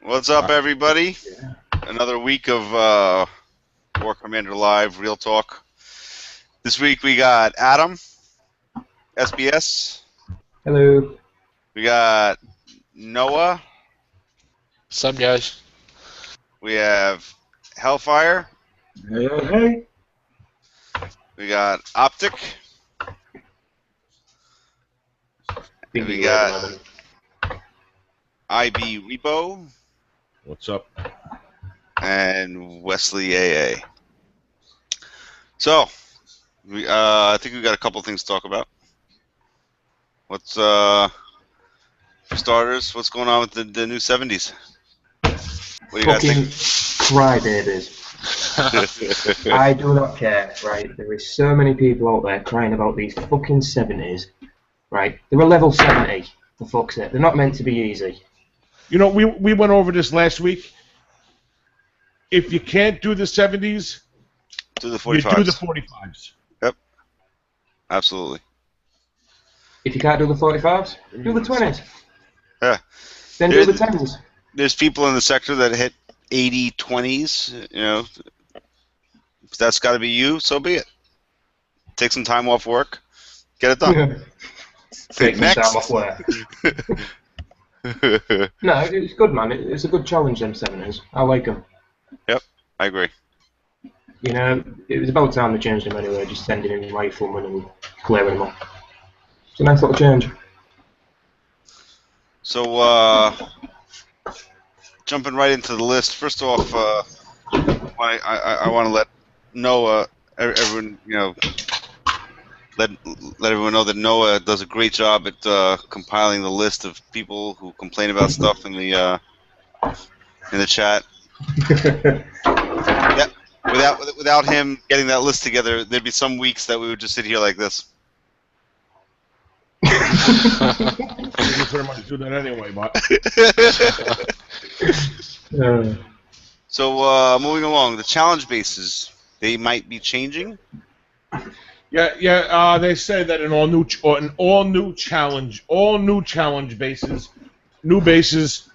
What's up, everybody? Another week of War Commander Live, Real Talk. This week we got Adam, SBS. Hello. We got Noah. What's up, guys? We have Hellfire. Hey. We got Optic. And we got IB Repo. What's up? And Wesley AA. So, I think we got a couple things to talk about. What's for starters? What's going on with the new 70s? What do you guys Fucking think? crybabies. I do not care, right? There is so many people out there crying about these fucking 70s, right? They're a level 70, for fuck's sake. They're not meant to be easy. You know, we went over this last week. If you can't do the 70s, Do the you 45s. do the 45s. Yep. Absolutely. If you can't do the 45s, do the 20s. Yeah. Then do the 10s. There's people in the sector that hit 80 20s. You know, if that's got to be you, so be it. Take some time off work. Get it done. Take some Next. time off work. No, it's good, man. It's a good challenge, them 70s. I like them. Yep, I agree. You know, it was about time they changed them anyway, just sending in riflemen and clearing them up. It's a nice little change. So, jumping right into the list. First off, I want to let Noah, everyone, you know, let everyone know that Noah does a great job at compiling the list of people who complain about stuff in the chat. Yeah, without him getting that list together, there'd be some weeks that we would just sit here like this. You pretty much do that anyway, but So moving along, the challenge bases, they might be changing. yeah. They say that in all new challenge bases, new base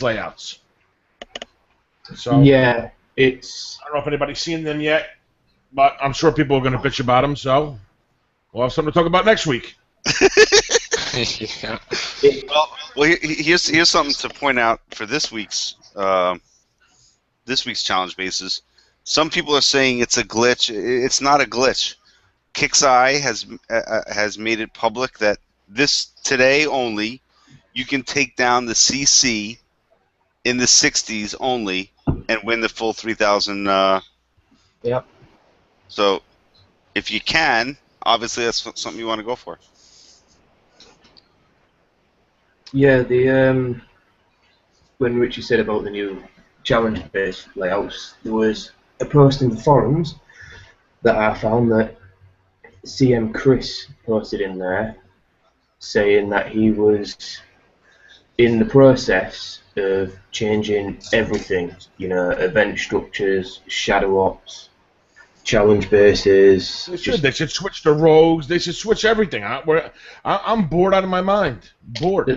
layouts. So Yeah, it's... I don't know if anybody's seen them yet, but I'm sure people are going to bitch about them. So we'll have something to talk about next week. Yeah. Well, here's something to point out for this week's challenge bases. Some people are saying it's a glitch. It's not a glitch. Kixeye has made it public that today only you can take down the CC in the 60s only and win the full 3,000. Yep. So if you can, obviously that's something you want to go for. Yeah, when Richie said about the new challenge-based layouts, there was a post in the forums that I found that CM Chris posted in there saying that he was in the process of changing everything, you know, event structures, shadow ops, challenge bases. They should switch the rogues. They should switch everything. I'm bored out of my mind. Bored.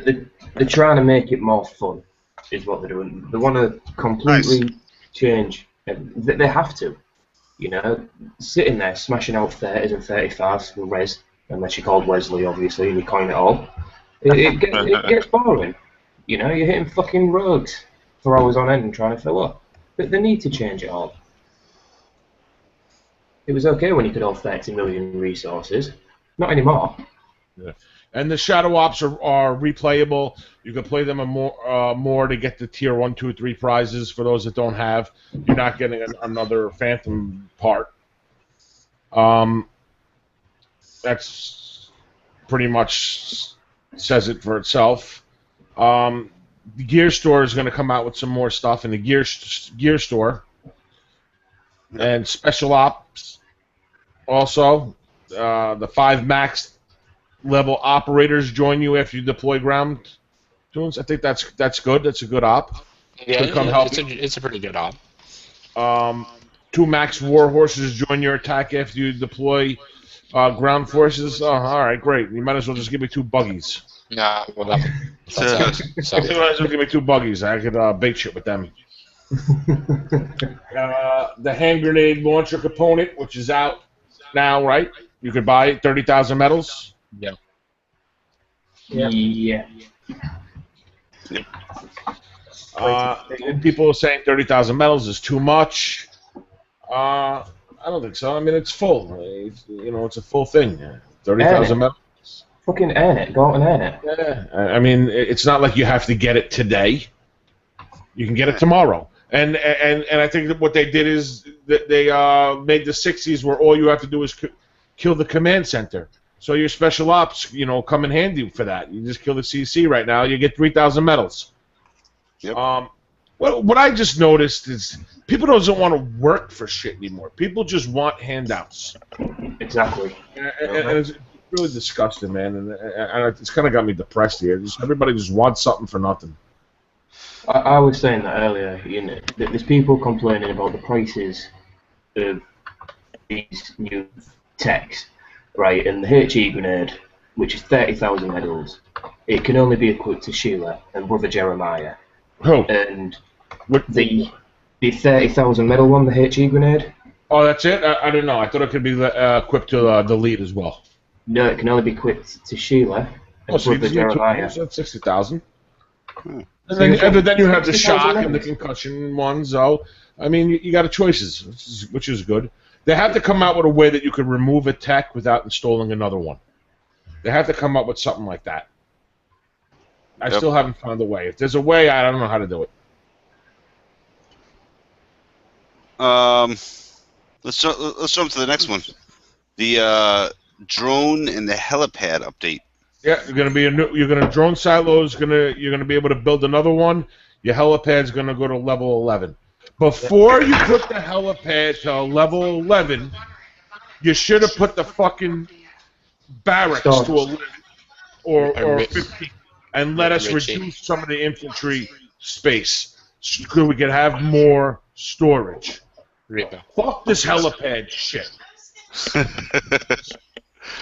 They're trying to make it more fun, is what they're doing. They want to completely change. They have to, you know, sitting there smashing out 30s and 35s for res, unless you're called Wesley, obviously, and you coin it all. It gets boring. You know, you're hitting fucking rogues for hours on end and trying to fill up. But they need to change it all. It was okay when you could hold 30 million resources. Not anymore. Yeah. And the shadow ops are replayable. You can play them more to get the tier 1, 2, 3 prizes. For those that don't have, you're not getting another Phantom part. That's pretty much says it for itself. The Gear Store is going to come out with some more stuff in the Gear Store. And Special Ops also. The 5 max level operators join you after you deploy ground tunes. I think that's good. That's a good op. Yeah, help it's a pretty good op. 2 max war horses join your attack after you deploy ground forces. Oh, all right, great. You might as well just give me 2 buggies. Nah, well, that sucks. So, Otherwise, there's gonna be 2 buggies. I could bait shit with them. The hand grenade launcher component, which is out now, right? You could buy it, 30,000 medals. yeah. Yeah. People are saying 30,000 medals is too much. I don't think so. I mean, it's full. It's a full thing. 30,000 medals. Fucking earn it. Go out and earn it. Yeah. I mean, it's not like you have to get it today. You can get it tomorrow. And I think that what they did is that they made the 60s where all you have to do is kill the command center. So your special ops, come in handy for that. You just kill the CC right now, you get 3,000 medals. Yep. What I just noticed is people don't want to work for shit anymore. People just want handouts. Exactly. And it's really disgusting, man. And it's kind of got me depressed here. Everybody just wants something for nothing. I was saying that earlier. There's people complaining about the prices of these new techs, right? And the HE grenade, which is 30,000 medals, it can only be equipped to Sheila and Brother Jeremiah. Who? And the 30,000 medal one, the HE grenade. Oh, that's it? I don't know. I thought it could be equipped to the lead as well. No, it can only be equipped to Sheila and So Brother Jeremiah. So that's 60,000. And then you have the shock and the concussion ones. So, I mean, you got choices, which is good. They have to come out with a way that you could remove a tech without installing another one. They have to come up with something like that. I still haven't found a way. If there's a way, I don't know how to do it. Let's jump to the next one. The drone and the helipad update. Yeah, you're gonna drone silos. You're gonna be able to build another one. Your helipad's gonna go to level 11. Before you put the helipad to level 11, you should have put the fucking barracks to 11 or 15, and let us reduce some of the infantry space so we can have more storage. Fuck this helipad shit.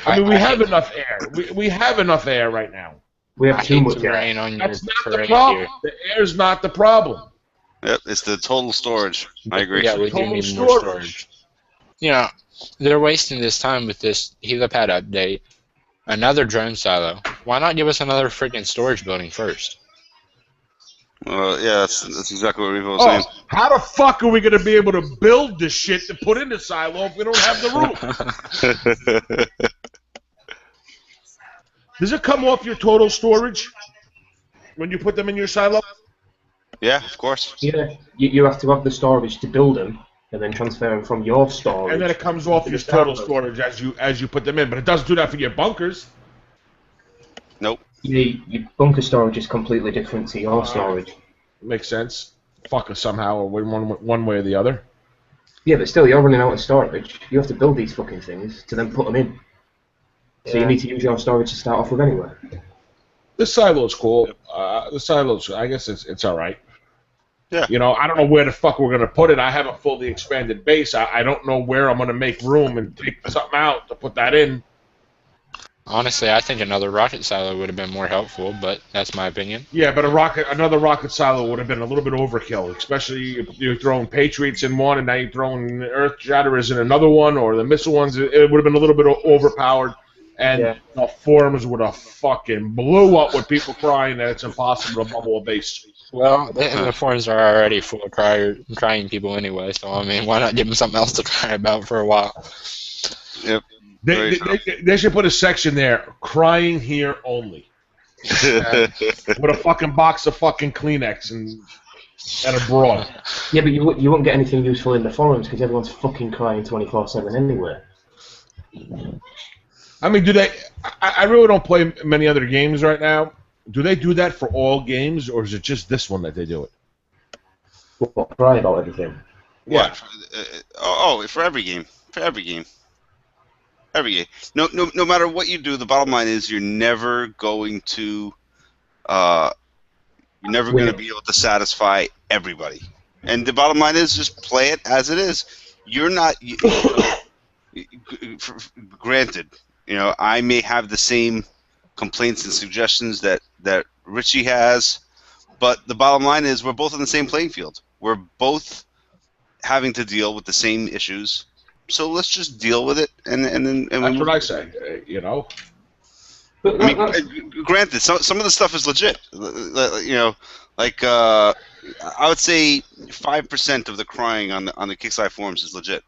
I mean, we have enough air. We have enough air right now. We have too much air. That's not the problem. The air's not the problem. Yep, it's the total storage. I agree. Yeah, we do need more storage. They're wasting this time with this helipad update. Another drone silo. Why not give us another freaking storage building first? Yeah, that's exactly what we were saying. How the fuck are we going to be able to build this shit to put in the silo if we don't have the room? Does it come off your total storage when you put them in your silo? Yeah, of course. Yeah, you have to have the storage to build them, and then transfer them from your storage. And then it comes off your total storage as you put them in, but it doesn't do that for your bunkers. Nope. Your bunker storage is completely different to your storage. Makes sense. Fuck us somehow, or one way or the other. Yeah, but still, you're running out of storage. You have to build these fucking things to then put them in. So you need to use your storage to start off with anyway. The silo's cool. The silo's, I guess it's all right. Yeah. I don't know where the fuck we're gonna put it. I haven't fully expanded base. I don't know where I'm gonna make room and take something out to put that in. Honestly, I think another rocket silo would have been more helpful, but that's my opinion. Yeah, but another rocket silo would have been a little bit overkill, especially if you're throwing Patriots in one and now you're throwing Earth Shatterers in another one, or the missile ones. It would have been a little bit overpowered, and the forums would have fucking blew up with people crying that it's impossible to bubble a base. Well, the forums are already full of crying people anyway, so I mean, why not give them something else to cry about for a while? Yep. They should put a section there, crying here only. With a fucking box of fucking Kleenex and a bra. Yeah, but you won't get anything useful in the forums because everyone's fucking crying 24/7 anyway. I mean, do they... I really don't play many other games right now. Do they do that for all games, or is it just this one that they do it? Well, cry about everything. Yeah. For every game. For every game. Every game. No matter what you do, the bottom line is you're never going to be able to satisfy everybody. And the bottom line is just play it as it is. You're not granted, I may have the same complaints and suggestions that Richie has. But the bottom line is we're both on the same playing field. We're both having to deal with the same issues. So let's just deal with it, and we That's move. what I say. You know. But I mean, that's, granted, some of the stuff is legit. You know, like I would say 5% of the crying on the Kickstarter forums is legit.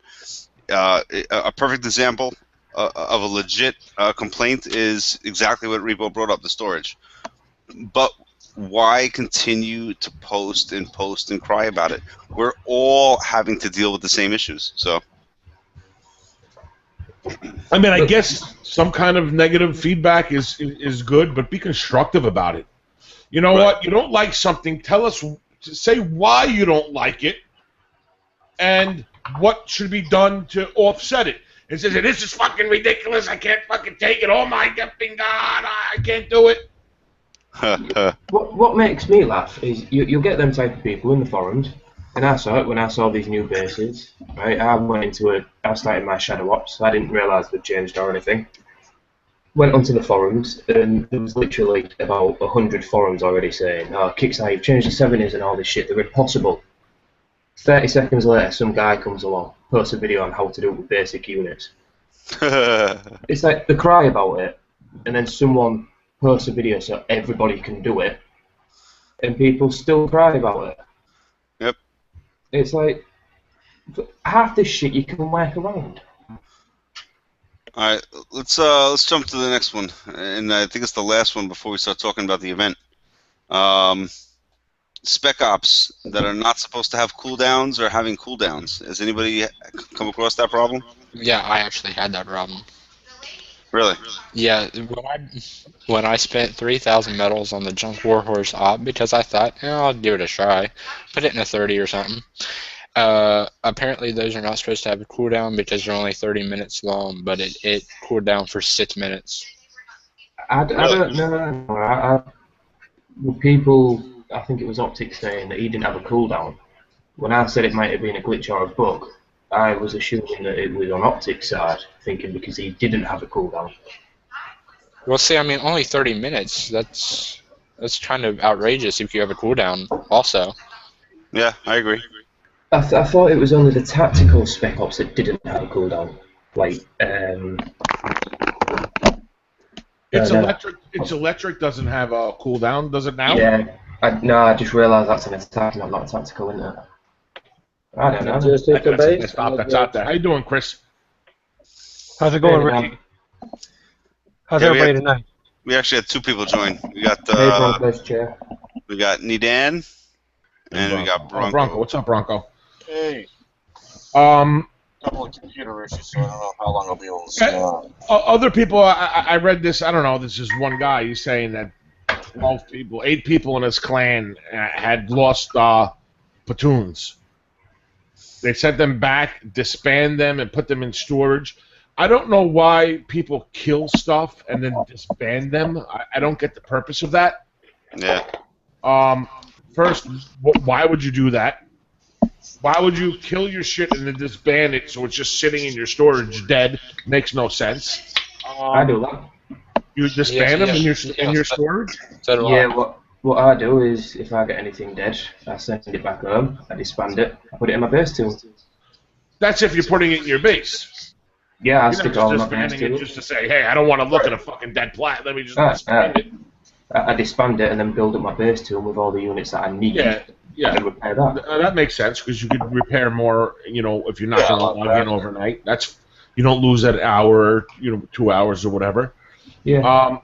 A perfect example of a legit complaint is exactly what Repo brought up: the storage. But why continue to post and cry about it? We're all having to deal with the same issues. So, I mean, I guess some kind of negative feedback is good, but be constructive about it. You know what? You don't like something, tell us, say why you don't like it, and what should be done to offset it. It says, this is fucking ridiculous, I can't fucking take it, oh my effing God, I can't do it. what makes me laugh is you'll get them type of people in the forums, and I saw it when I saw these new bases. Right, I started my Shadow Ops, so I didn't realise they'd changed or anything. Went onto the forums, and there was literally about 100 forums already saying, "Oh, Kickstarter, you've changed the 70s and all this shit. They're impossible." 30 seconds later, some guy comes along, posts a video on how to do it with basic units. It's like they cry about it, and then someone posts a video so everybody can do it, and people still cry about it. Yep. It's like half this shit you can work around. All right, let's jump to the next one, and I think it's the last one before we start talking about the event. Spec ops that are not supposed to have cooldowns are having cooldowns. Has anybody come across that problem? Yeah, I actually had that problem. Really? Yeah, when I spent 3,000 medals on the Junk Warhorse op because I thought, I'll give it a try, put it in a 30 or something. Apparently those are not supposed to have a cooldown because they're only 30 minutes long, but it cooled down for 6 minutes. I don't know. People, I think it was Optic saying that he didn't have a cooldown. When I said it might have been a glitch or a bug, I was assuming that it was on Optic's side, thinking because he didn't have a cooldown. Well, see, I mean, only 30 minutes. That's kind of outrageous if you have a cooldown also. Yeah, I agree. I thought it was only the tactical spec ops that didn't have a cooldown. Like, It's electric. It's electric. Doesn't have a cooldown. Does it now? Yeah. I just realised that's an attack, not a tactical, isn't it? I don't know. Just take a bait. That's out there. How you doing, Chris? How's it going, Ricky? How's Yeah, everybody tonight? We actually had two people join. We got Hey, Broncos chair. we got Nidan, and we got Bronco. Bronco. What's up, Bronco? Hey, Um, couple of computer issues, so I don't know how long I'll be able to stay on. Other people, I read this. I don't know. This is one guy. He's saying that 12 people, 8 people in his clan had lost platoons. They sent them back, disband them, and put them in storage. I don't know why people kill stuff and then disband them. I don't get the purpose of that. Yeah. First, why would you do that? Why would you kill your shit and then disband it so it's just sitting in your storage dead? Makes no sense. I do that. You disband them in your storage? So do Yeah, I. what I do is, if I get anything dead, I send it back home, I disband it, I put it in my base tool. That's if you're putting it in your base. Yeah, I You're stick not it all in just my base disbanding it tool. just to say, hey, I don't want to look at a fucking dead plat. Let me just disband it. I disband it and then build up my base tool with all the units that I need. Yeah. And repair that. That makes sense because you could repair more. If you're not going to log in overnight, you don't lose that hour, 2 hours or whatever. Yeah.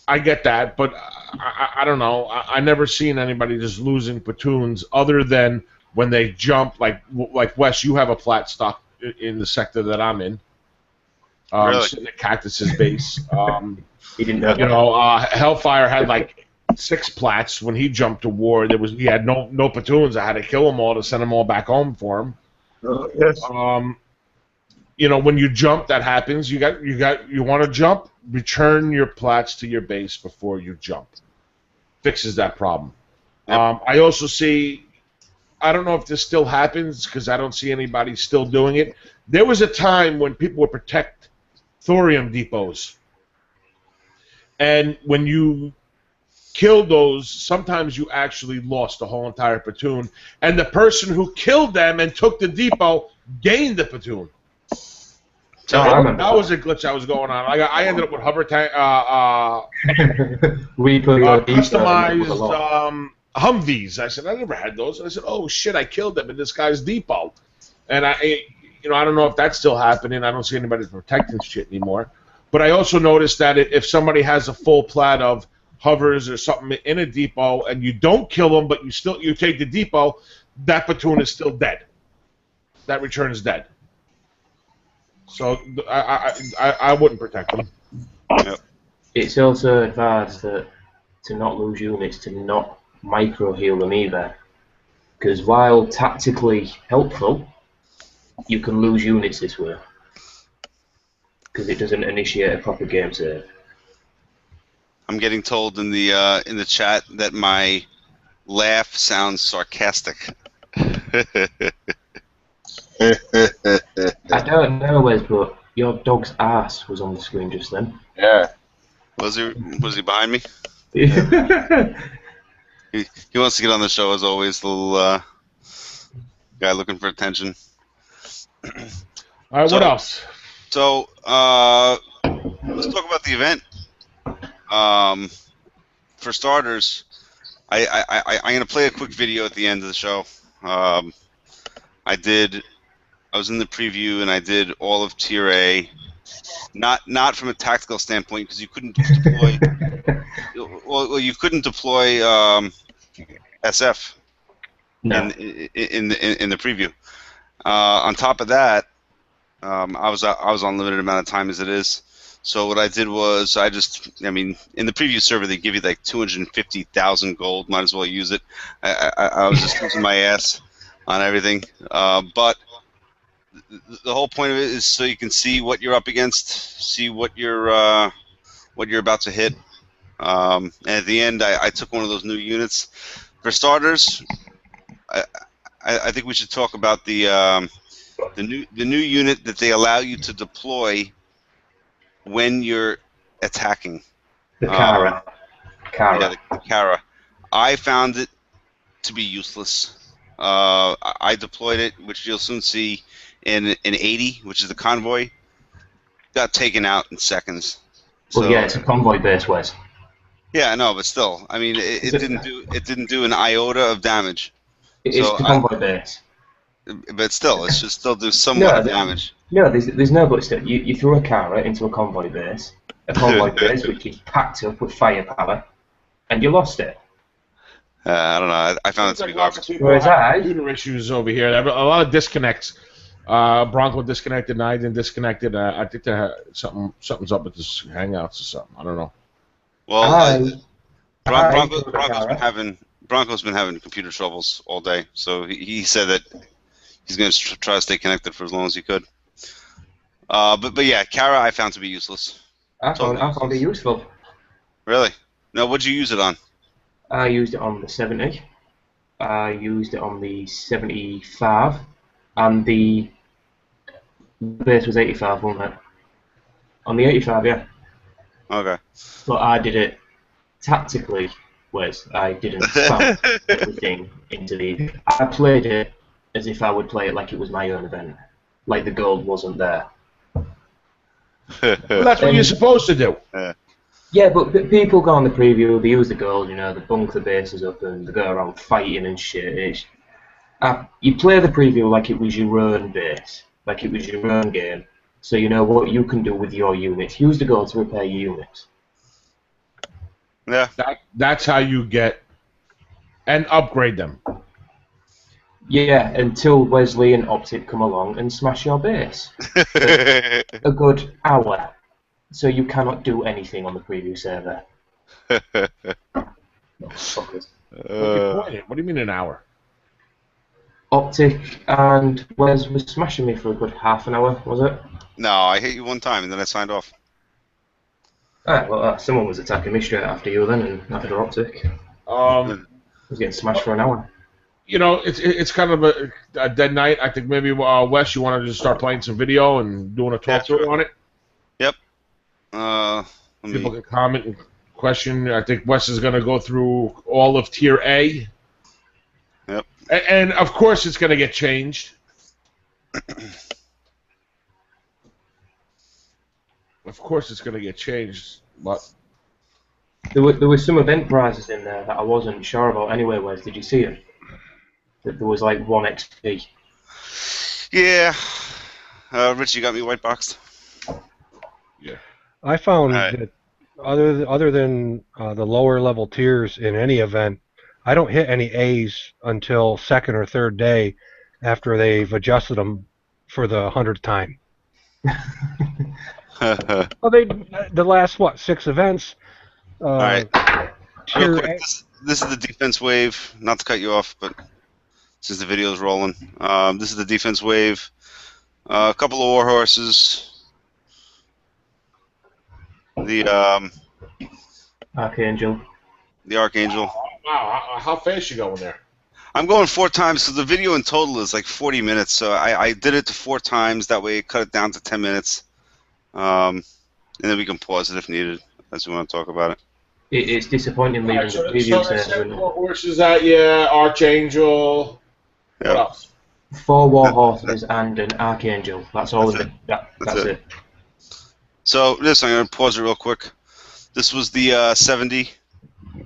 I get that, but I don't know. I never seen anybody just losing platoons other than when they jump. Like Wes, you have a plat stock in the sector that I'm in. Really? Sitting at Cactus's base. He didn't know. Hellfire had like 6 plats when he jumped to war. He had no platoons. I had to kill them all to send them all back home for him. Yes. When you jump, that happens. You want to jump, return your plats to your base before you jump. Fixes that problem. Yep. I also see, I don't know if this still happens because I don't see anybody still doing it. There was a time when people would protect thorium depots. And when you killed those, sometimes you actually lost the whole entire platoon, and the person who killed them and took the depot gained the platoon. So I remember That was a glitch that was going on. I ended up with hover tank, Reaper your depot with a customized lot. Humvees. I said I never had those. I said, oh shit, I killed them in this guy's depot, and I don't know if that's still happening. I don't see anybody protecting shit anymore. But I also noticed that if somebody has a full plat of hovers or something in a depot and you don't kill them, but you take the depot, that platoon is still dead. That return is dead. So I wouldn't protect them. Yep. It's also advised that to not lose units, to not micro heal them either, because while tactically helpful, you can lose units this way because it doesn't initiate a proper game save. I'm getting told in the chat that my laugh sounds sarcastic. I don't know, Wes, but your dog's ass was on the screen just then. Yeah. Was he behind me? He wants to get on the show as always. The little guy looking for attention. All right, what else? So let's talk about the event. For starters, I'm gonna play a quick video at the end of the show. I was in the preview and I did all of Tier A, not from a tactical standpoint because you couldn't deploy. Well, you couldn't deploy SF No. in the preview. On top of that, I was on limited amount of time as it is. So what I did was in the preview server they give you like 250,000 gold. Might as well use it. I was just losing my ass on everything. But the whole point of it is so you can see what you're up against, see what you're about to hit. And at the end, I took one of those new units. For starters, I think we should talk about the new unit that they allow you to deploy when you're attacking. The Kara. Yeah, the Kara. I found it to be useless. I deployed it, which you'll soon see in 80, which is the convoy. Got taken out in seconds. Well, So, yeah, it's a convoy base, Wes. yeah, no, but still, I mean, it didn't do an iota of damage. It's So the convoy base. But still, it should still do somewhat of damage. No, there's no but still. You throw a Kara into a convoy base which is packed up with firepower, and you lost it. I don't know. I found it to be garbage. Whereas Computer issues over here. There are a lot of disconnects. Bronco disconnected, and I didn't disconnected. I think something's up with this Hangouts or something. I don't know. Well, Bronco's been having computer troubles all day, so he said that he's going to try to stay connected for as long as he could. But yeah, Kara I found to be useless. I found it useful. Really? No, what'd you use it on? I used it on the 70. I used it on the 75, and the base was 85, wasn't it? On the 85, yeah. Okay. But I did it tactically, whereas I didn't spam everything into the... I played it as if I would play it like it was my own event. Like the gold wasn't there. Well, that's what you're supposed to do. Yeah, but people go on the preview, they use the gold, they bunk the bases up and they go around fighting and shit. You play the preview like it was your own base, like it was your own game, so you know what you can do with your units. Use the gold to repair your units. Yeah. That's how you get and upgrade them. Yeah, until Wesley and Optic come along and smash your base. A good hour. So you cannot do anything on the preview server. Fuckers. What do you mean an hour? Optic and Wes was smashing me for a good half an hour, was it? No, I hit you one time and then I signed off. Alright, well, someone was attacking me straight after you then, and after Optic. I was getting smashed for an hour. It's kind of a dead night. I think maybe Wes, you want to just start playing some video and doing a talk through on it. Yep. People can comment and question. I think Wes is going to go through all of Tier A. Yep. And of course, it's going to get changed. Of course, it's going to get changed. But There were some event prizes in there that I wasn't sure about anyway, Wes. Did you see it? That there was like 1 XP. Yeah. Rich, you got me white boxed? yeah. I found Alright. that other than the lower level tiers in any event, I don't hit any A's until second or third day after they've adjusted them for the 100th time. Well, the last 6 events. Alright. Tier Real quick, A, this is the defense wave. Not to cut you off, but since the video's rolling, this is the defense wave. A couple of war horses. The Archangel. Archangel. Wow, how fast you going there? I'm going 4 times, so the video in total is like 40 minutes. So I did it to 4 times. That way, it cut it down to 10 minutes. And then we can pause it if needed, as we want to talk about it. It's disappointing leaving Alright, the so previews there's there. 7 more horses out, yeah. Archangel. Yep. What else? 4 war horses and an archangel. That's all. That's That's it. So this, I'm going to pause it real quick. This was the 70.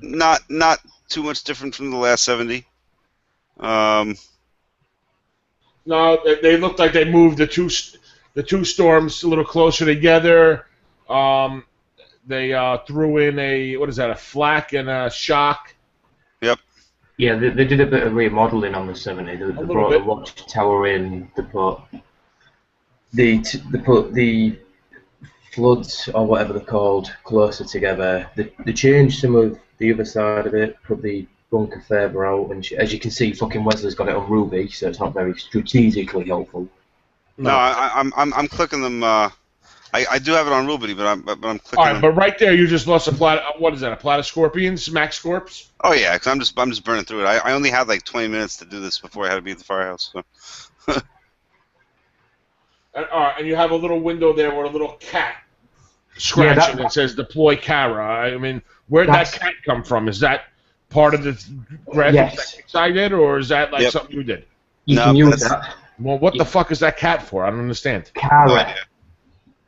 Not too much different from the last 70. No, they looked like they moved the two storms a little closer together. They threw in a flak and a shock. Yep. Yeah, they did a bit of remodeling on the 70. They brought the watchtower in. They put the floods or whatever they're called closer together. They changed some of the other side of it. Put the bunker further out, and as you can see, fucking Wesley's got it on Ruby, so it's not very strategically helpful. No, I'm clicking them. I do have it on Ruby, but I'm clicking All right, them. but right there, you just lost a what is that? A Plata Scorpions, Max Scorps? Oh yeah, because I'm just burning through it. I only had like 20 minutes to do this before I had to be at the firehouse. So. And you have a little window there with a little cat scratching that says deploy Kara. I mean, where'd that cat come from? Is that part of the graphics that I did, or is that like something you did? You can use that. Well, what the fuck is that cat for? I don't understand. Kara.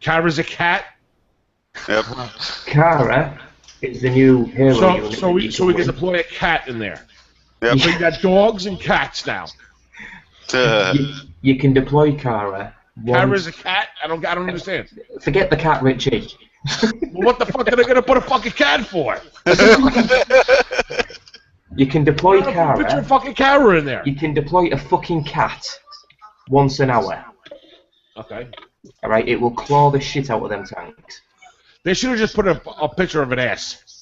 Kara's a cat? Yep. Kara is the new hero. So we can deploy a cat in there. Yep. So you got dogs and cats now. You can deploy Kara. Kara's a cat? I don't understand. Forget the cat, Richie. Well, what the fuck are they gonna put a fucking cat for? You can deploy Put Kara. your fucking Kara in there. You can deploy a fucking cat once an hour. Okay. Alright, it will claw the shit out of them tanks. They should have just put a picture of an ass.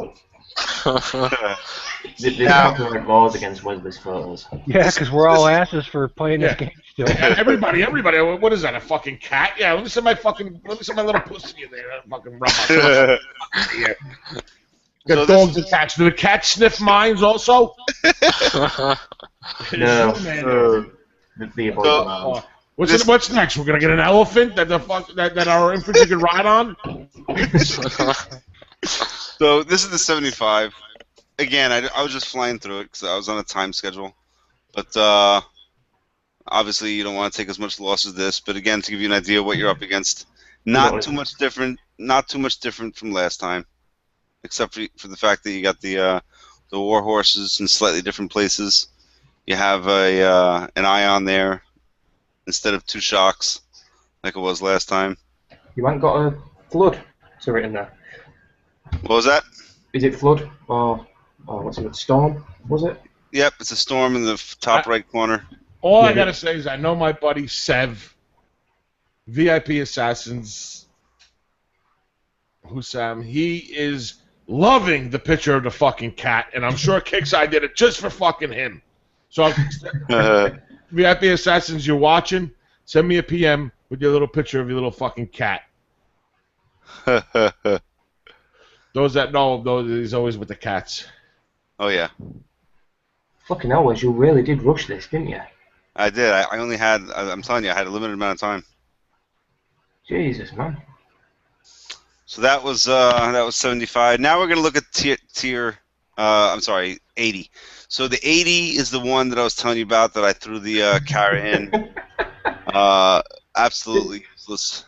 There's copyright laws against Wesley's photos. yeah, because we're all asses for playing this game still. Everybody. What is that? A fucking cat? Yeah. Let me see my little pussy in there. I'll fucking rub my yeah. Got dogs attached. Do the cats sniff mines also? No. The avoidance. What's next? We're gonna get an elephant that our infantry can ride on. So this is the 75. Again, I was just flying through it because I was on a time schedule. But obviously you don't want to take as much loss as this. But again, to give you an idea of what you're up against, not too much different from last time, except for the fact that you got the war horses in slightly different places. You have an ion there instead of 2 shocks like it was last time. You haven't got a flood to written there. What was that? Is it flood or what's it? Storm? Was it? Yep, it's a storm in the top right corner. All I gotta say is I know my buddy Sev, VIP Assassins, Hussam, he is loving the picture of the fucking cat, and I'm sure Kickside did it just for fucking him. So, VIP Assassins, you're watching, send me a PM with your little picture of your little fucking cat. Those that know, he's always with the cats. Oh, yeah. Fucking hell, Wes, you really did rush this, didn't you? I did. I only had, I'm telling you, I had a limited amount of time. Jesus, man. So that was 75. Now we're gonna look at tier. I'm sorry, 80. So the 80 is the one that I was telling you about that I threw the carrot in. Absolutely useless.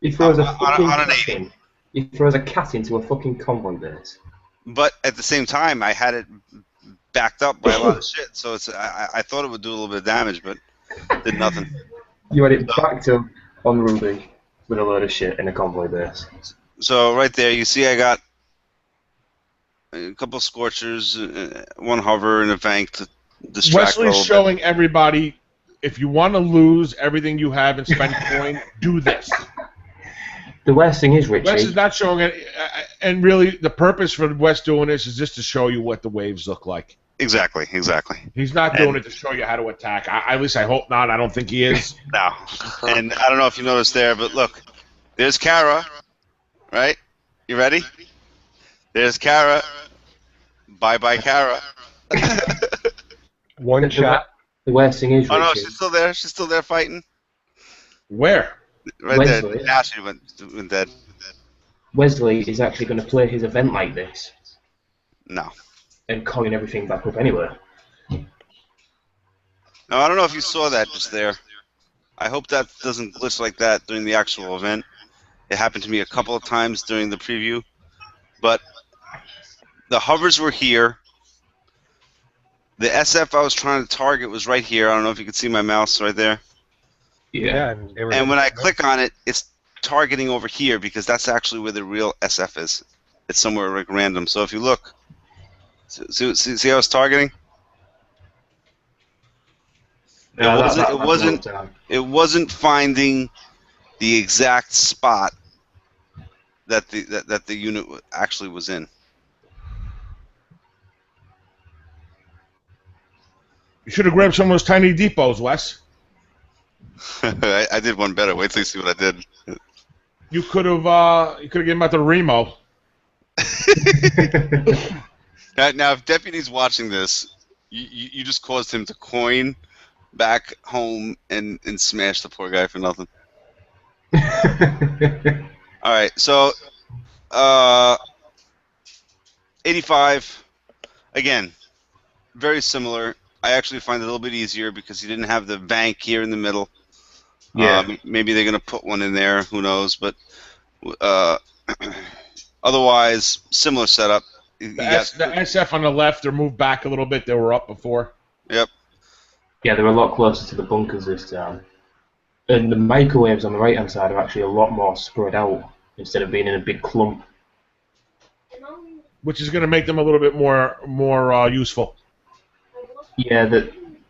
He throws a On fucking an cat 80. in. He throws a cat into a fucking convoy base. But at the same time, I had it backed up by a lot of shit. So I thought it would do a little bit of damage, but did nothing. You had it backed up on Ruby with a load of shit in a convoy base. So right there, you see I got a couple scorchers, one hover, and a Vank to distract a Wesley's little showing everybody, if you want to lose everything you have and spend coin, do this. The worst thing is, Wes Richie, is not showing it, and really the purpose for Wes doing this is just to show you what the waves look like. Exactly. He's not doing it to show you how to attack. At least I hope not. I don't think he is. No. And I don't know if you noticed there, but look, there's Kara, right? You ready? There's Kara. Bye, Kara. One shot. the worst thing is, Oh no, Richie, she's still there. She's still there fighting. Where? Right Wesley. there. Now she went dead. Wesley is actually going to play his event like this No. and coin everything back up anyway. Now I don't know if you saw that just there. I hope that doesn't glitch like that during the actual event. It happened to me a couple of times during the preview, but the hovers were here. The SF I was trying to target was right here. I don't know if you can see my mouse right there. Yeah, and, they were And when I click on it, it's targeting over here because that's actually where the real SF is. It's somewhere like random. So if you look, see how it's targeting? It wasn't finding the exact spot that the unit actually was in. You should have grabbed some of those tiny depots, Wes. I did one better. Wait till you see what I did. You could have given him out the Remo. Now, if Deputy's watching this, you just caused him to coin back home and smash the poor guy for nothing. All right, so 85, again, very similar. I actually find it a little bit easier because he didn't have the bank here in the middle. Yeah. Maybe they're going to put one in there, who knows, but otherwise, similar setup. The SF on the left, they're moved back a little bit. They were up before. Yep. Yeah, they're a lot closer to the bunkers this time. And the microwaves on the right-hand side are actually a lot more spread out instead of being in a big clump. Which is going to make them a little bit more useful. Yeah,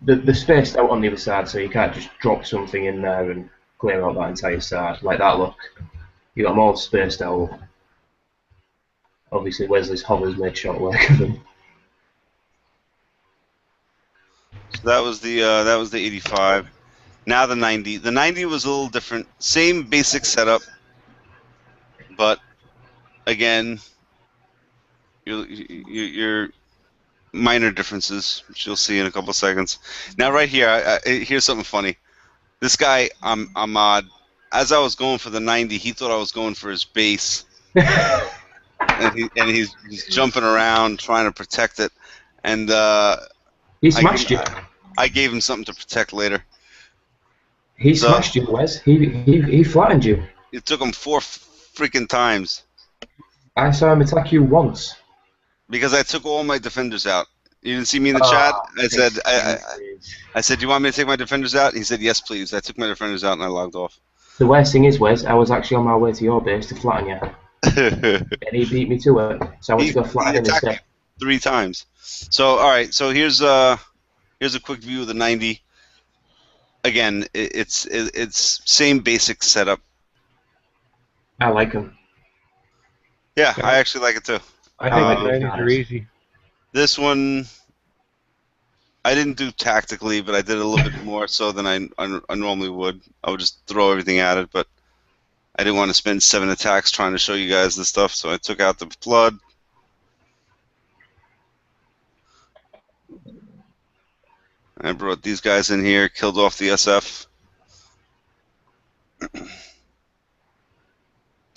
they're spaced out on the other side, so you can't just drop something in there and clear out that entire side. Like that, look. You got them all spaced out. Obviously, Wesley's hovers made short work of them. So that was the 85. Now the 90. The 90 was a little different. Same basic setup, but again, your minor differences, which you'll see in a couple of seconds. Now, right here, here's something funny. This guy, Ahmad, as I was going for the 90, he thought I was going for his base, and he's jumping around trying to protect it, and He smashed you. I gave him something to protect later. He smashed you, Wes. He flattened you. It took him 4 freaking times. I saw him attack you once. Because I took all my defenders out. You didn't see me in the chat? I said, do you want me to take my defenders out? He said, yes, please. I took my defenders out and I logged off. The worst thing is, Wes, I was actually on my way to your base to flatten you. And he beat me to it. So I went to go flatten him instead. 3 times. So, alright, so here's a quick view of the 90. Again, it's same basic setup. I like him. Yeah, I actually like it too. I think the 90s are easy. This one, I didn't do tactically, but I did a little bit more so than I normally would. I would just throw everything at it, but I didn't want to spend 7 attacks trying to show you guys this stuff, so I took out the flood. I brought these guys in here, killed off the SF.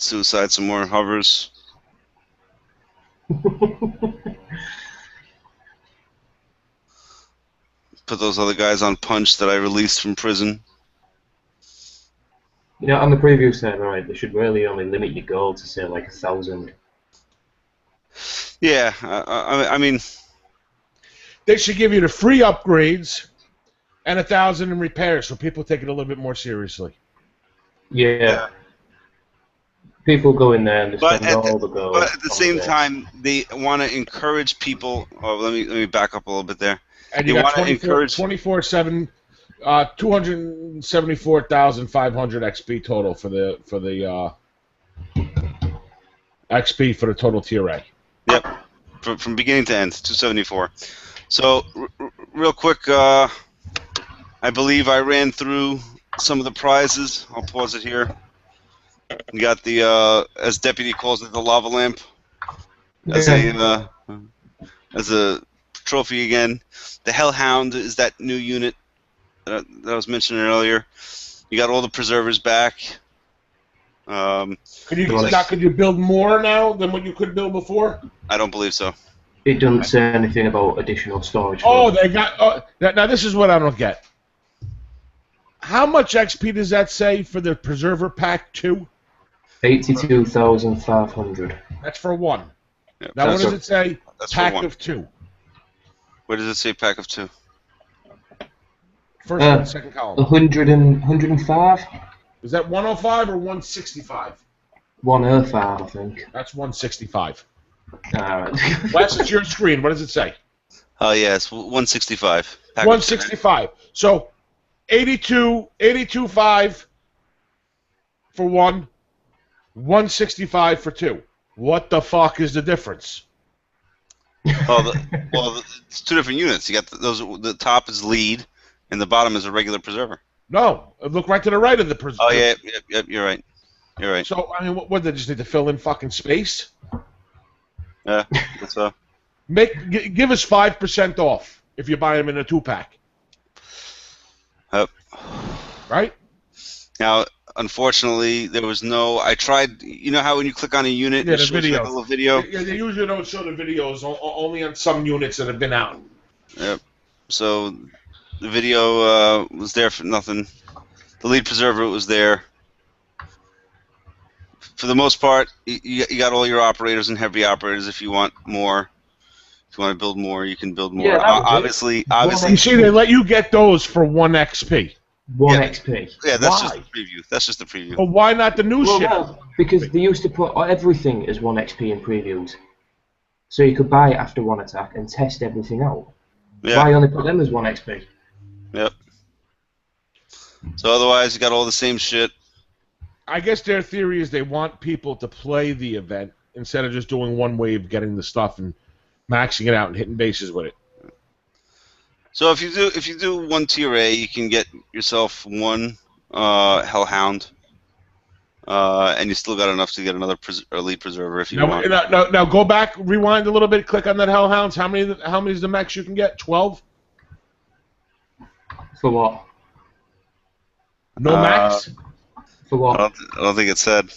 suicide some more hovers. Put those other guys on punch that I released from prison. You know, on the preview server, right, they should really only limit your gold to say like 1,000. Yeah, I mean, They should give you the free upgrades and 1,000 in repairs, so people take it a little bit more seriously. Yeah. People go in there and they but spend all the gold. but at the same on there. time, they want to encourage people. Oh, let me back up a little bit there. And you They got want to encourage 24/7, 274,500 XP total for the XP for the total tier A. Yep, from beginning to end, 274. So, real quick, I believe I ran through some of the prizes. I'll pause it here. You got the, as Deputy calls it, the lava lamp as a trophy again. The Hellhound is that new unit that I was mentioning earlier. You got all the preservers back. Could you build more now than what you could build before? I don't believe so. It doesn't say anything about additional storage. Oh, they got. Now this is what I don't get. How much XP does that say for the Preserver Pack 2? 82,500. That's for 1. Yeah, Now what does it say? That's for Pack 1. of 2. Where does it say pack of 2? First and second column. 105? Is that 105 or 165? 105, I think. That's 165. Alright. Wes, it's your screen. What does it say? Oh, yes, 165. Pack of 165. So 82.5 for 1, 165 for 2. What the fuck is the difference? Well, it's 2 different units. You got those. The top is lead, and the bottom is a regular preserver. No, look right to the right of the preserver. Oh yeah, yep, you're right. You're right. So I mean, what they just need to fill in fucking space? Yeah, that's so. Give us 5% off if you buy them in a 2-pack. Yep. Right? Now, unfortunately, there was no. I tried. You know how when you click on a unit, it shows you like a little video. Yeah, they usually don't show the videos only on some units that have been out. Yep. So the video was there for nothing. The lead preserver was there. For the most part, you got all your operators and heavy operators. If you want more, if you want to build more, you can build more. Yeah, obviously. You see, they let you get those for 1 XP. 1 Yeah. XP. Yeah, that's Why? just the preview. That's just the preview. But why not the new shit? Well, because they used to put everything as 1 XP in previews. So you could buy it after 1 attack and test everything out. Yeah. Why only put them as 1 XP? Yep. So otherwise, you got all the same shit. I guess their theory is they want people to play the event instead of just doing one wave, getting the stuff and maxing it out and hitting bases with it. So if you do 1 tier A, you can get yourself 1 Hellhound, and you still got enough to get another elite preserver if you want. Now go back, rewind a little bit, click on that Hellhounds. How many is the max you can get? 12? For what? No max? For what? I don't think it said.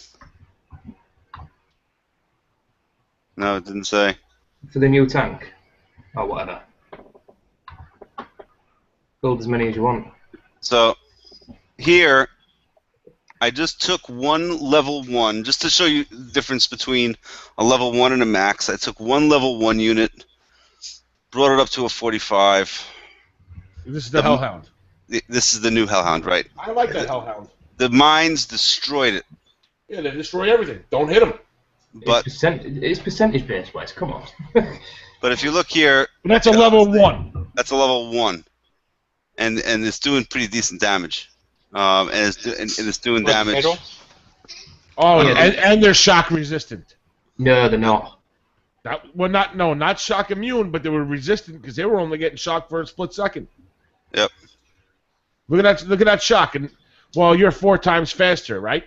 No, it didn't say. For the new tank? Or whatever. Build as many as you want. So here, I just took 1 level 1 just to show you the difference between a level 1 and a max. I took 1 level 1 unit, brought it up to a 45. This is the Hellhound. This is the new Hellhound, right? I like that Hellhound. The mines destroyed it. Yeah, they destroy everything. Don't hit them. But it's percentage based, Wes. Come on. but if you look here, But that's a level 1. that's a level 1, and it's doing pretty decent damage. And it's doing damage. Oh, yeah. And they're shock resistant. No, they're not. Not shock immune, but they were resistant because they were only getting shocked for a split second. Yep. Look at that shock, and well, you're 4 times faster, right?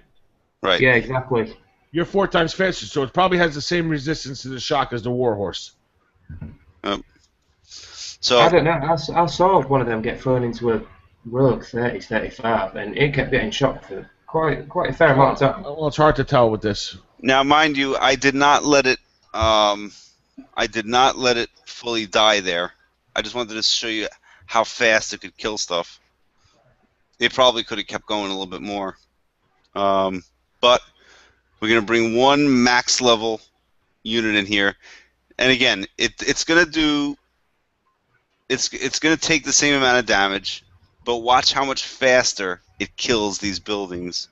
Right. Yeah, exactly. You're 4 times faster, so it probably has the same resistance to the shock as the Warhorse. So I don't know. I saw one of them get thrown into a rogue 30-35, and it kept getting shocked for quite a fair amount of time. Well, it's hard to tell with this. Now, mind you, I did not let it. I did not let it fully die there. I just wanted to show you how fast it could kill stuff. It probably could have kept going a little bit more. But we're gonna bring one max level unit in here, and again, it's gonna do. It's gonna take the same amount of damage, but watch how much faster it kills these buildings.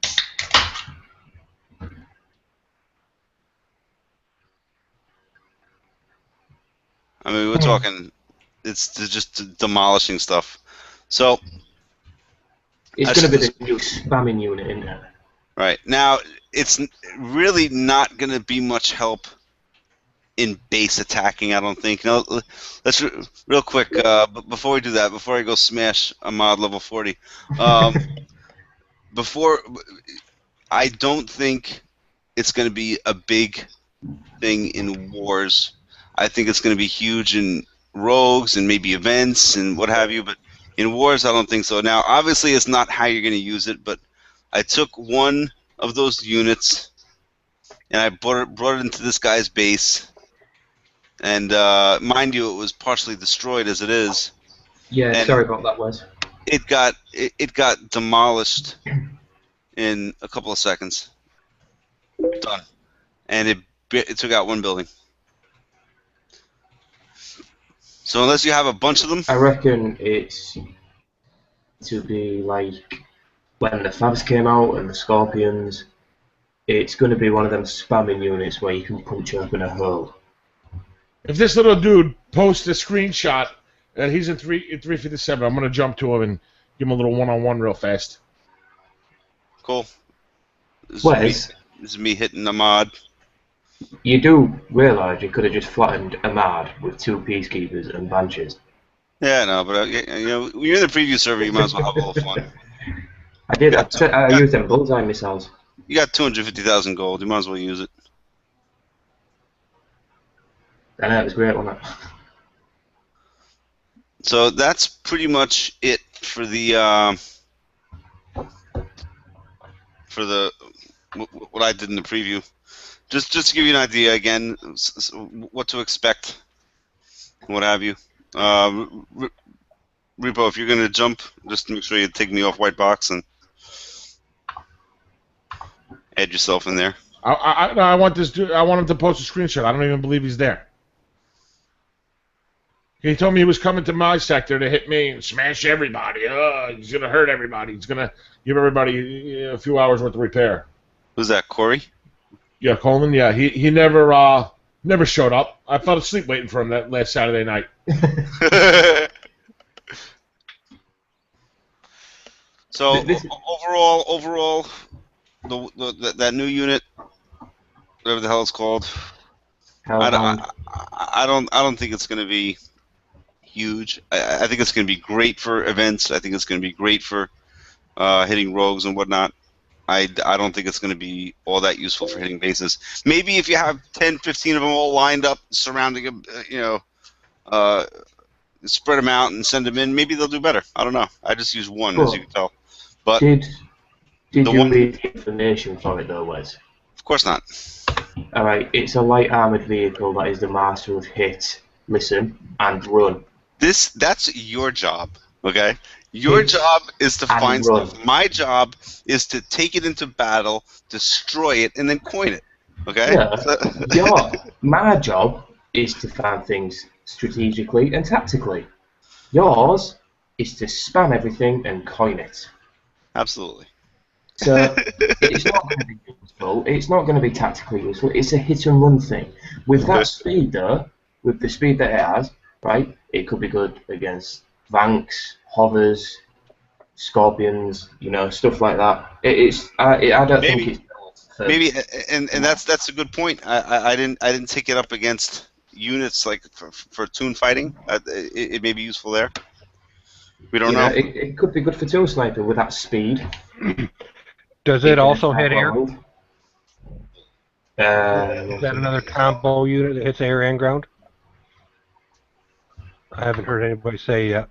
I mean, we're talking. It's just demolishing stuff. So It's going to be the new spamming unit in there. right now, it's really not going to be much help in base attacking. I don't think. No, let's real quick. Before we do that, before I go smash a mod level 40, before I don't think it's going to be a big thing in wars. I think it's going to be huge in rogues and maybe events and what have you, but in wars, I don't think so. Now, obviously, it's not how you're going to use it, but I took one of those units and I brought it into this guy's base, and mind you, it was partially destroyed as it is. Yeah, And sorry about that, Wes. it got demolished in a couple of seconds. Done, and it took out one building. So unless you have a bunch of them, I reckon it's to be like when the Fabs came out and the Scorpions. It's going to be one of them spamming units where you can punch open a hole. If this little dude posts a screenshot that he's in 357, I'm gonna jump to him and give him a little one-on-one real fast. cool. This Wes, is me hitting the mod. you do realise you could have just flattened a mod with 2 peacekeepers and banshees. Yeah, no, but you know, when you're in the preview server, you might as well have a little fun. I did. Yeah, I used them bullseye missiles. You got 250,000 gold. You might as well use it. I know, it was great, wasn't it? So that's pretty much it for the what I did in the preview. Just to give you an idea again, what to expect, what have you. Repo, if you're gonna jump, just make sure you take me off white box and add yourself in there. I want this dude. I want him to post a screenshot. I don't even believe he's there. He told me he was coming to my sector to hit me and smash everybody. He's gonna hurt everybody. He's gonna give everybody a few hours worth of repair. Who's that, Corey? Yeah, Coleman. Yeah, he never showed up. I fell asleep waiting for him that last Saturday night. So overall, that new unit, whatever the hell it's called, I don't think it's going to be huge. I think it's going to be great for events. I think it's going to be great for hitting rogues and whatnot. I don't think it's going to be all that useful for hitting bases. Maybe if you have 10, 15 of them all lined up surrounding them, spread them out and send them in, maybe they'll do better. I don't know. I just use one, as you can tell. But Did you one- read the information for it though, Wes? of course not. Alright, it's a light armoured vehicle that is the master of hit, listen, and run. That's your job, okay? Your job is to And find run. stuff. My job is to take it into battle, destroy it, and then coin it. Okay? Yeah, my job is to find things strategically and tactically. Yours is to spam everything and coin it. Absolutely. So it's not going to be useful. It's not going to be tactically useful. It's a hit and run thing. With that speed, though, with the speed that it has, right, it could be good against Vanks, Hovers, Scorpions, stuff like that. I don't think it's Maybe, and that's a good point. I didn't take it up against units like for toon fighting. It may be useful there. We don't know. It could be good for tool sniper with that speed. Does it also hit air? Is Is that another combo unit that hits air and ground? I haven't heard anybody say yet.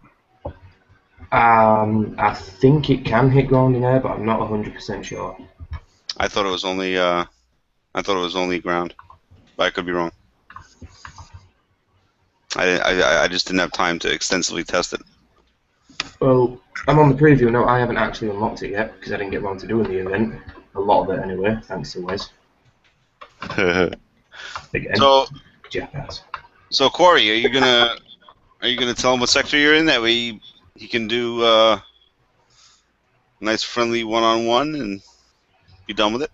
I think it can hit ground in air, but I'm not 100% sure. I thought it was only ground, but I could be wrong. I just didn't have time to extensively test it. Well, I'm on the preview now. I haven't actually unlocked it yet because I didn't get around to doing the event. A lot of it, anyway, thanks to Wes. Again, so jackass. so Corey, are you gonna tell him what sector you're in? That way he can do nice friendly one-on-one and be done with it.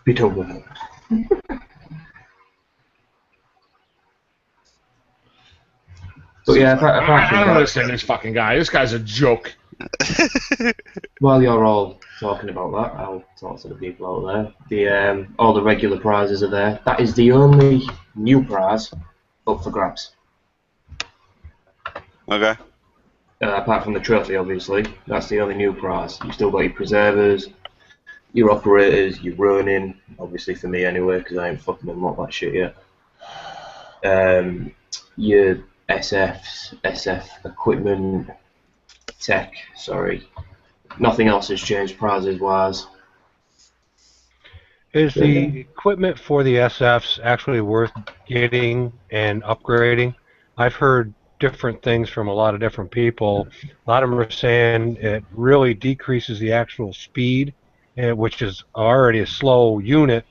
Be told with it. But yeah, apart I from don't that, understand this fucking guy. This guy's a joke. while you're all talking about that, I'll talk to the people out there. All the regular prizes are there. That is the only new prize up for grabs. Okay. Apart from the trophy, obviously, that's the only new prize. You've still got your preservers, your operators, your running, obviously for me anyway, because I ain't fucking unlocked that shit yet. Your SFs, SF equipment, tech, sorry. Nothing else has changed prizes wise. Is the equipment for the SFs actually worth getting and upgrading? I've heard different things from a lot of different people. A lot of them are saying it really decreases the actual speed, which is already a slow unit,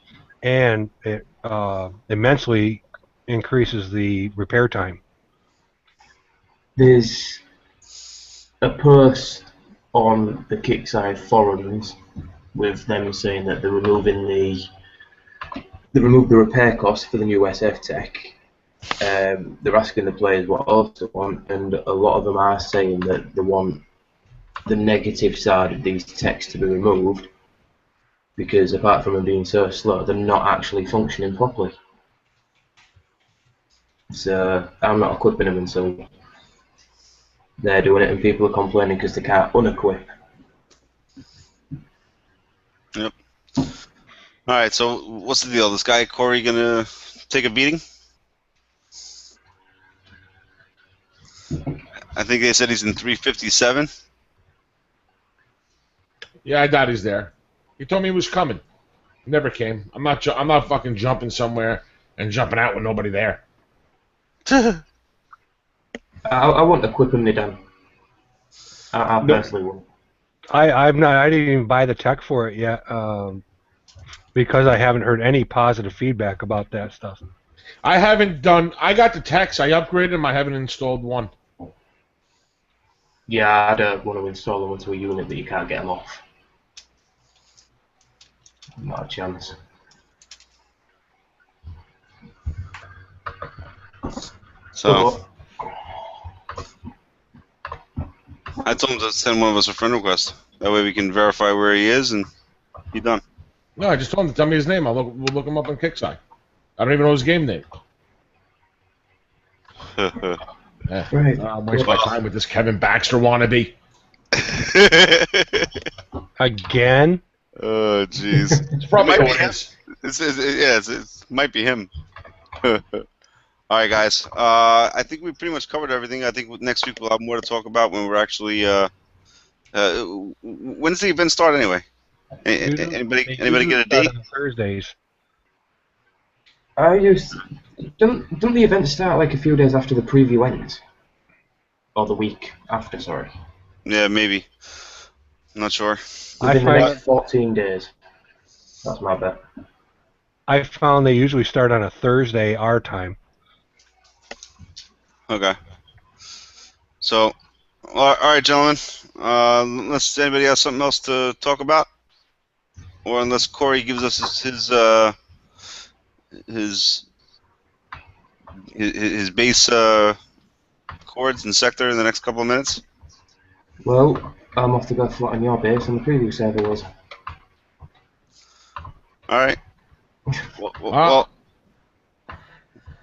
and it immensely increases the repair time. There's a post on the Kickside forums with them saying that they removed the repair cost for the new SF tech. They're asking the players what else they want, and a lot of them are saying that they want the negative side of these techs to be removed because apart from them being so slow, they're not actually functioning properly. So I'm not equipping them until they're doing it, and people are complaining because they can't unequip. Yep. All right. So what's the deal? This guy Corey gonna take a beating? I think they said he's in 357. Yeah, I doubt he's there. He told me he was coming. Never came. I'm not fucking jumping somewhere and jumping out with nobody there. I want to equip them, Dan. I personally will. I didn't even buy the tech for it yet because I haven't heard any positive feedback about that stuff. I got the techs. I upgraded them. I haven't installed one. Yeah, I don't want to install them onto a unit that you can't get them off. Not a chance. So I told him to send one of us a friend request. That way we can verify where he is and be done. No, I just told him to tell me his name. We'll look him up on Kickside. I don't even know his game name. Right. I'm wasting my time with this Kevin Baxter wannabe. Again? Oh, jeez. It's probably It might who be it him. is. It might be him. All right, guys. I think we pretty much covered everything. I think next week we'll have more to talk about when we're actually. When's the event start anyway? Anybody get a date? On Thursdays. Don't the event start like a few days after the preview ends? Or the week after, sorry. Yeah, maybe. I'm not sure. Within the next 14 days. That's my bet. I found they usually start on a Thursday our time. Okay. So, all right, gentlemen. Unless anybody has something else to talk about, or unless Corey gives us his base chords and sector in the next couple of minutes. Well, I'm off to go flat on your base, and the preview server was. All right. Well, go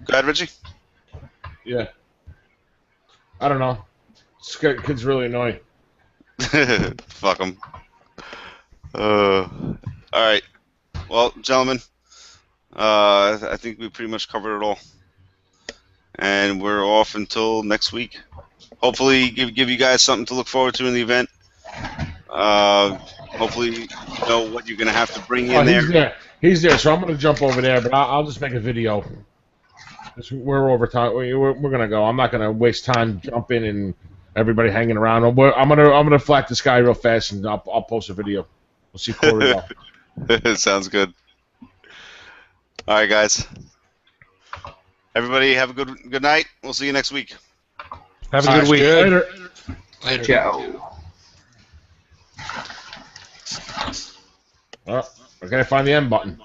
ahead, Richie. Yeah. I don't know. This kid's really annoying. Fuck him. All right. Well, gentlemen, I think we pretty much covered it all, and we're off until next week. hopefully give you guys something to look forward to in the event. Hopefully you know what you're gonna have to bring in He's there. there. He's there. So I'm gonna jump over there, but I'll just make a video. We're over time. We're gonna go. I'm not gonna waste time jumping and everybody hanging around. I'm gonna flat this guy real fast and I'll post a video. We'll see Corey go. Sounds good. All right, guys. Everybody have a good night. We'll see you next week. Have a good week. Later. Later. Ciao. Oh, I gotta find the M button.